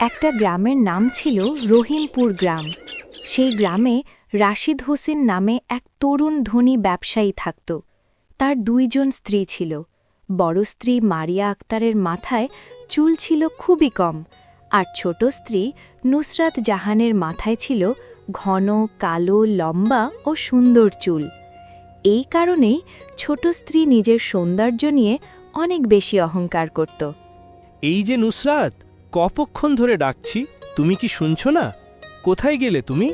একটা গ্রামের নাম ছিল রহিমপুর গ্রাম। সেই গ্রামে রাশিদ হোসেন নামে এক তরুণ ধনী ব্যবসায়ী থাকত। তার দুইজন স্ত্রী ছিল। বড় স্ত্রী মারিয়া আক্তারের মাথায় চুল ছিল খুবই কম, আর ছোট স্ত্রী নুসরাত জাহানের মাথায় ছিল ঘন কালো লম্বা ও সুন্দর চুল। এই কারণেই ছোট স্ত্রী নিজের সৌন্দর্য নিয়ে অনেক বেশি অহংকার করত। এই যে নুসরাত, কতক্ষণ ধরে ডাকছি, তুমি কি শুনছো না? কোথায় গেলে তুমি?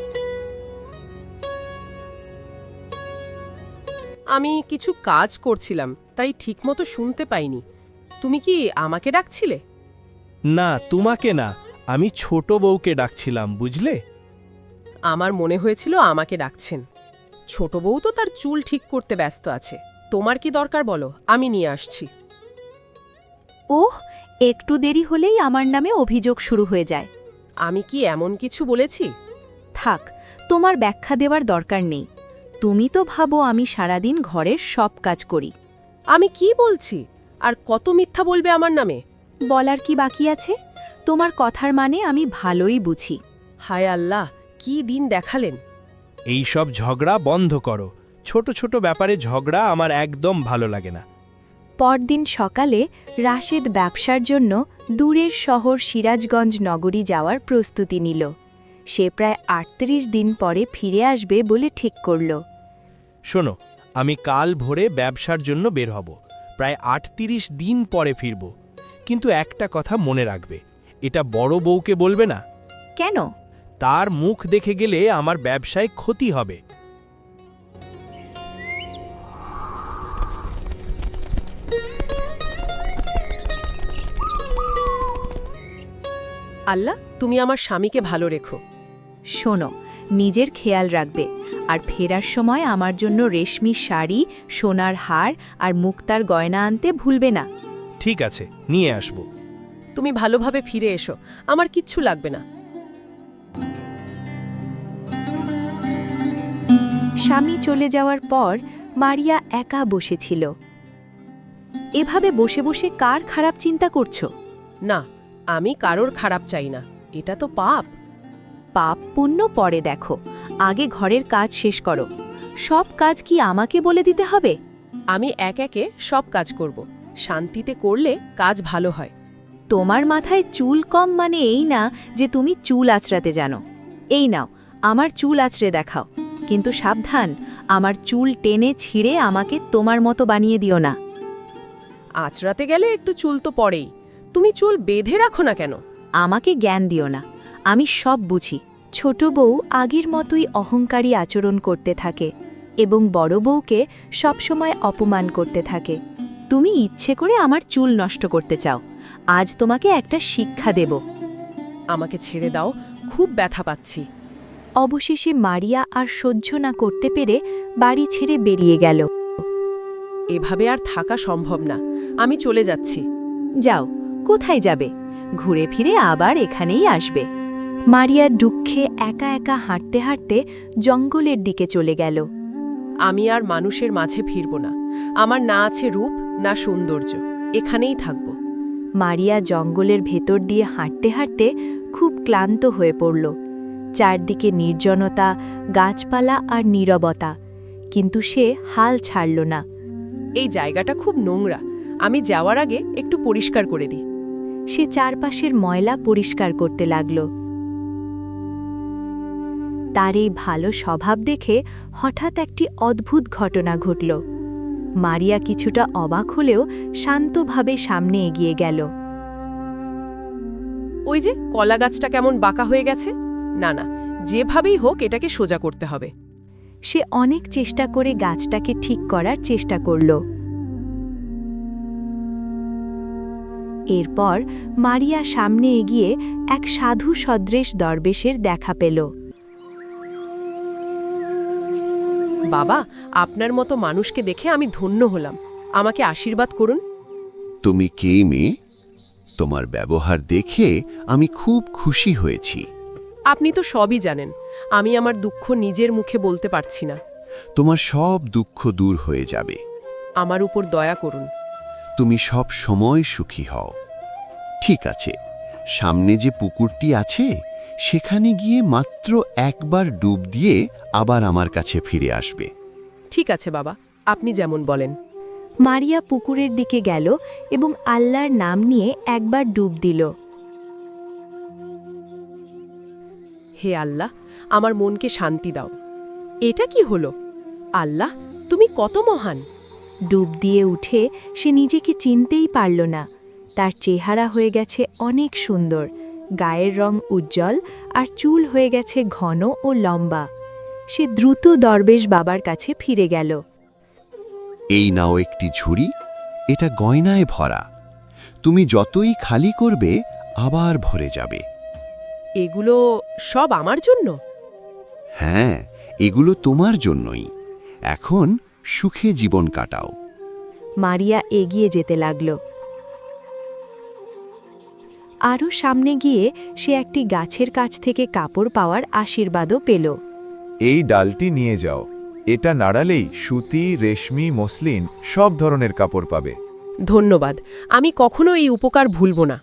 আমি কিছু কাজ করছিলাম, তাই ঠিকমতো শুনতে পাইনি। তুমি কি আমাকে ডাকছিলে? না, তোমাকে না, আমি ছোট বউকে ডাকছিলাম, বুঝলে? আমার মনে হয়েছিল আমাকে ডাকছেন। ছোট বউ তো তার চুল ঠিক করতে ব্যস্ত আছে। তোমার কি দরকার বলো, আমি নিয়ে আসছি। ওহ, একটু দেরি হলেই আমার নামে অভিযোগ শুরু হয়ে যায়। আমি কি এমন কিছু বলেছি? থাক, তোমার ব্যাখ্যা দেওয়ার দরকার নেই। তুমি তো ভাবো আমি সারাদিন ঘরের সব কাজ করি। আমি কি বলছি? আর কত মিথ্যা বলবে আমার নামে? বলার কি বাকি আছে? তোমার কথার মানে আমি ভালোই বুঝি। হায় আল্লাহ, কি দিন দেখালেন! এই সব ঝগড়া বন্ধ করো। ছোট ছোট ব্যাপারে ঝগড়া আমার একদম ভালো লাগে না। পরদিন সকালে রাশেদ ব্যবসার জন্য দূরের শহর সিরাজগঞ্জ নগরী যাওয়ার প্রস্তুতি নিল। সে প্রায় ৩৮ দিন পরে ফিরে আসবে বলে ঠিক করল। শোনো, আমি কাল ভোরে ব্যবসার জন্য বের হব। প্রায় ৩৮ দিন পরে ফিরব। কিন্তু একটা কথা মনে রাখবে, এটা বড় বউকে বলবে না। কেন? তার মুখ দেখে গেলে আমার ব্যবসায় ক্ষতি হবে। আল্লাহ, তুমি আমার স্বামীকে ভালো রেখো। শোনো, নিজের খেয়াল রাখবে, আর ফেরার সময় আমার জন্য রেশমি শাড়ি, সোনার হার আর মুক্তার গয়না আনতে ভুলবে না। ঠিক আছে, নিয়ে আসব। তুমি ভালোভাবে ফিরে এসো, আমার কিচ্ছু লাগবে না। স্বামী চলে যাওয়ার পর মারিয়া একা বসেছিল। এভাবে বসে বসে কার খারাপ চিন্তা করছো? না, আমি কারোর খারাপ চাই না, এটা তো পাপ। পাপ পুণ্য পরে দেখো, আগে ঘরের কাজ শেষ করো। সব কাজ কি আমাকে বলে দিতে হবে? আমি এক একে সব কাজ করব। শান্তিতে করলে কাজ ভালো হয়। তোমার মাথায় চুল কম মানে এই না যে তুমি চুল আঁচড়াতে জানো। এই নাও, আমার চুল আঁচড়ে দেখাও, কিন্তু সাবধান, আমার চুল টেনে ছিঁড়ে আমাকে তোমার মতো বানিয়ে দিও না। আঁচড়াতে গেলে একটু চুল তো পড়েই। তুমি চুল বেঁধে রাখো না কেন? আমাকে জ্ঞান দিও না, আমি সব বুঝি। ছোট বউ আগের মতোই অহংকারী আচরণ করতে থাকে এবং বড় বউকে সবসময় অপমান করতে থাকে। তুমি ইচ্ছে করে আমার চুল নষ্ট করতে চাও। আজ তোমাকে একটা শিক্ষা দেব। আমাকে ছেড়ে দাও, খুব ব্যথা পাচ্ছি। অবশেষে মারিয়া আর সহ্য না করতে পেরে বাড়ি ছেড়ে বেরিয়ে গেল। এভাবে আর থাকা সম্ভব না, আমি চলে যাচ্ছি। যাও, কোথায় যাবে? ঘুরে ফিরে আবার এখানেই আসবে। মারিয়া দুঃখে একা একা হাঁটতে হাঁটতে জঙ্গলের দিকে চলে গেল। আমি আর মানুষের মাঝে ফিরব না। আমার না আছে রূপ, না সৌন্দর্য, এখানেই থাকব। মারিয়া জঙ্গলের ভেতর দিয়ে হাঁটতে হাঁটতে খুব ক্লান্ত হয়ে পড়ল। চারদিকে নির্জনতা, গাছপালা আর নীরবতা, কিন্তু সে হাল ছাড়ল না। এই জায়গাটা খুব নোংরা, আমি যাওয়ার আগে একটু পরিষ্কার করে দিই। সে চারপাশের ময়লা পরিষ্কার করতে লাগল। তার এই ভালো স্বভাব দেখে হঠাৎ একটি অদ্ভুত ঘটনা ঘটল। মারিয়া কিছুটা অবাক হলেও শান্তভাবে সামনে এগিয়ে গেল। ওই যে কলা গাছটা কেমন বাঁকা হয়ে গেছে। না না, যেভাবেই হোক এটাকে সোজা করতে হবে। সে অনেক চেষ্টা করে গাছটাকে ঠিক করার চেষ্টা করল। এরপর মারিয়া সামনে এগিয়ে এক সাধু সদৃশ দরবেশের দেখা পেল। বাবা, আপনার মতো মানুষকে দেখে আমি ধন্য হলাম, আমাকে আশীর্বাদ করুন। তুমি কে মেয়ে? তোমার ব্যবহার দেখে আমি খুব খুশি হয়েছি। আপনি তো সবই জানেন, আমি আমার দুঃখ নিজের মুখে বলতে পারছি না। তোমার সব দুঃখ দূর হয়ে যাবে। আমার উপর দয়া করুন। তুমি সব সময় সুখী হও। ঠিক আছে, সামনে যে পুকুরটি আছে সেখানে গিয়ে মাত্র একবার ডুব দিয়ে আবার আমার কাছে ফিরে আসবে। ঠিক আছে বাবা, আপনি যেমন বলেন। মারিয়া পুকুরের দিকে গেল এবং আল্লাহর নাম নিয়ে একবার ডুব দিল। হে আল্লাহ, আমার মনকে শান্তি দাও। এটা কি হলো? আল্লাহ, তুমি কত মহান! ডুব দিয়ে উঠে সে নিজেকে চিনতেই পারল না। তার চেহারা হয়ে গেছে অনেক সুন্দর, গায়ের রং উজ্জ্বল আর চুল হয়ে গেছে ঘন ও লম্বা। সে দ্রুত দরবেশ বাবার কাছে ফিরে গেল। এই নাও একটি ঝুড়ি, এটা গয়নায় ভরা। তুমি যতই খালি করবে আবার ভরে যাবে। এগুলো সব আমার জন্য? হ্যাঁ, এগুলো তোমার জন্যই। এখন সুখে জীবন কাটাও। মারিয়া এগিয়ে যেতে লাগল। আরও সামনে গিয়ে সে একটি গাছের কাছ থেকে কাপড় পাওয়ার আশীর্বাদও পেল। এই ডালটি নিয়ে যাও, এটা নাড়ালেই সুতি, রেশমি, মসলিন সব ধরনের কাপড় পাবে। ধন্যবাদ, আমি কখনো এই উপকার ভুলব না।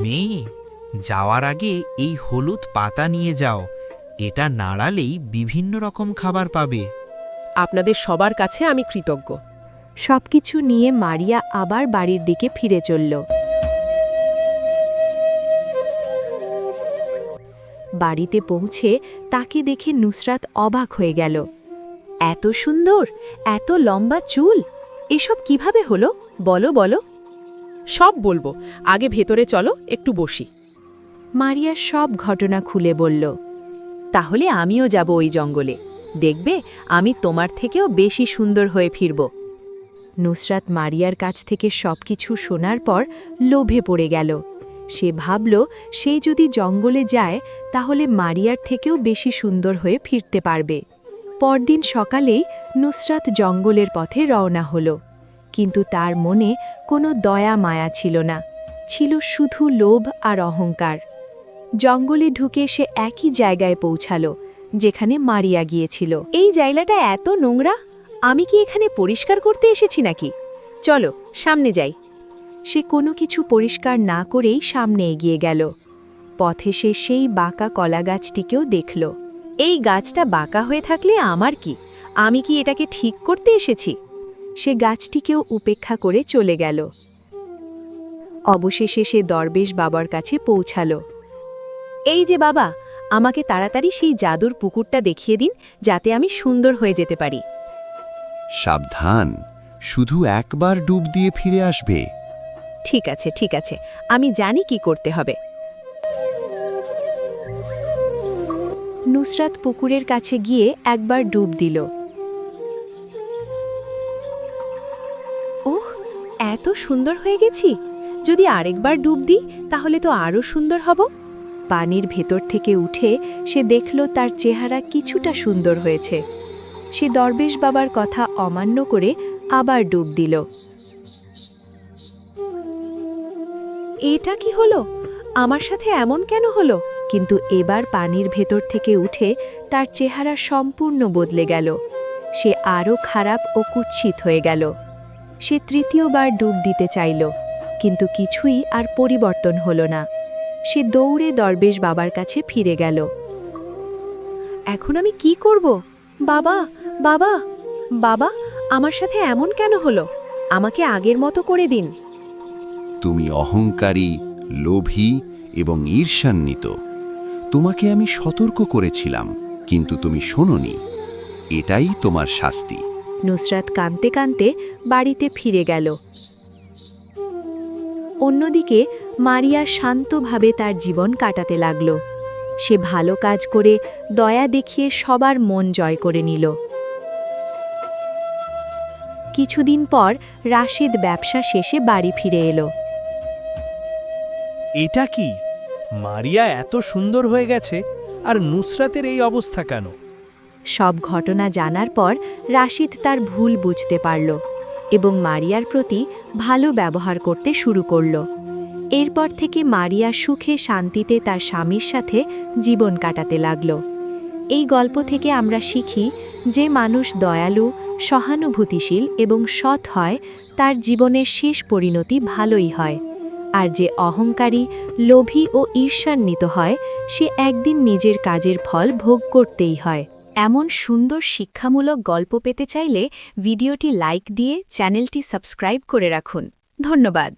মেয়ে, যাওয়ার আগে এই হলুদ পাতা নিয়ে যাও। এটা নাড়ালেই বিভিন্ন রকম খাবার পাবে। আপনাদের সবার কাছে আমি কৃতজ্ঞ। সবকিছু নিয়ে মারিয়া আবার বাড়ির দিকে ফিরে চলল। বাড়িতে পৌঁছে তাকে দেখে নুসরাত অবাক হয়ে গেল। এত সুন্দর, এত লম্বা চুল, এসব কিভাবে হলো? বলো বলো। সব বলবো, আগে ভেতরে চলো, একটু বসি। মারিয়া সব ঘটনা খুলে বলল। তাহলে আমিও যাব ওই জঙ্গলে, দেখবে আমি তোমার থেকেও বেশি সুন্দর হয়ে ফিরব। নুসরাত মারিয়ার কাছ থেকে সবকিছু শোনার পর লোভে পড়ে গেল। সে ভাবল সে যদি জঙ্গলে যায় তাহলে মারিয়ার থেকেও বেশি সুন্দর হয়ে ফিরতে পারবে। পরদিন সকালেই নুসরাত জঙ্গলের পথে রওনা হল, কিন্তু তার মনে কোনো দয়া মায়া ছিল না, ছিল শুধু লোভ আর অহংকার। জঙ্গলে ঢুকে সে একই জায়গায় পৌঁছালো যেখানে মারিয়া গিয়েছিল। এই জায়গাটা এত নোংরা, আমি কি এখানে পরিষ্কার করতে এসেছি নাকি? চলো সামনে যাই। সে কোনো কিছু পরিষ্কার না করেই সামনে এগিয়ে গেল। পথে সে সেই বাঁকা কলা গাছটিকেও দেখল। এই গাছটা বাঁকা হয়ে থাকলে আমার কি? আমি কি এটাকে ঠিক করতে এসেছি? সে গাছটিকেও উপেক্ষা করে চলে গেল। অবশেষে সে দরবেশ বাবার কাছে পৌঁছালো। এই যে বাবা, আমাকে তাড়াতাড়ি সেই জাদুর পুকুরটা দেখিয়ে দিন, যাতে আমি সুন্দর হয়ে যেতে পারি। সাবধান, শুধু একবার ডুব দিয়ে ফিরে আসবে। ঠিক আছে ঠিক আছে, আমি জানি কি করতে হবে। নুসরাত পুকুরের কাছে গিয়ে একবার ডুব দিল। ওহ, এত সুন্দর হয়ে গেছি! যদি আরেকবার ডুব দিই তাহলে তো আরও সুন্দর হব। পানির ভেতর থেকে উঠে সে দেখল তার চেহারা কিছুটা সুন্দর হয়েছে। সে দরবেশ বাবার কথা অমান্য করে আবার ডুব দিল। এটা কি হলো? আমার সাথে এমন কেন হলো? কিন্তু এবার পানির ভেতর থেকে উঠে তার চেহারা সম্পূর্ণ বদলে গেল। সে আরও খারাপ ও কুৎসিত হয়ে গেল। সে তৃতীয়বার ডুব দিতে চাইল, কিন্তু কিছুই আর পরিবর্তন হলো না। সে দৌড়ে দরবেশ বাবার কাছে ফিরে গেল। এখন আমি কি করব? বাবা, বাবা, বাবা, আমার সাথে এমন কেন হলো? আমাকে আগের মতো করে দিন। তুমি অহংকারী, লোভী এবং ঈর্ষান্বিত। তোমাকে আমি সতর্ক করেছিলাম, কিন্তু তুমি শোনোনি। এটাই তোমার শাস্তি। নুসরাত কাঁদতে কাঁদতে বাড়িতে ফিরে গেল। অন্যদিকে মারিয়া শান্তভাবে তার জীবন কাটাতে লাগল। সে ভালো কাজ করে দয়া দেখিয়ে সবার মন জয় করে নিল। কিছুদিন পর রাশিদ ব্যবসা শেষে বাড়ি ফিরে এলো। এটা কি? মারিয়া এত সুন্দর হয়ে গেছে, আর নুসরাতের এই অবস্থা কেন? সব ঘটনা জানার পর রাশিদ তার ভুল বুঝতে পারল এবং মারিয়ার প্রতি ভালো ব্যবহার করতে শুরু করল। এরপর থেকে মারিয়া সুখে শান্তিতে তার স্বামীর সাথে জীবন কাটাতে লাগল। এই গল্প থেকে আমরা শিখি যে মানুষ দয়ালু, সহানুভূতিশীল এবং সৎ হয় তার জীবনের শেষ পরিণতি ভালোই হয় আর যে অহংকারী লোভী ও ঈর্ষান্বিত হয় সে একদিন নিজের কাজের ফল ভোগ করতেই হয় এমন সুন্দর শিক্ষামূলক গল্প পেতে চাইলে ভিডিওটি লাইক দিয়ে চ্যানেলটি সাবস্ক্রাইব করে রাখুন ধন্যবাদ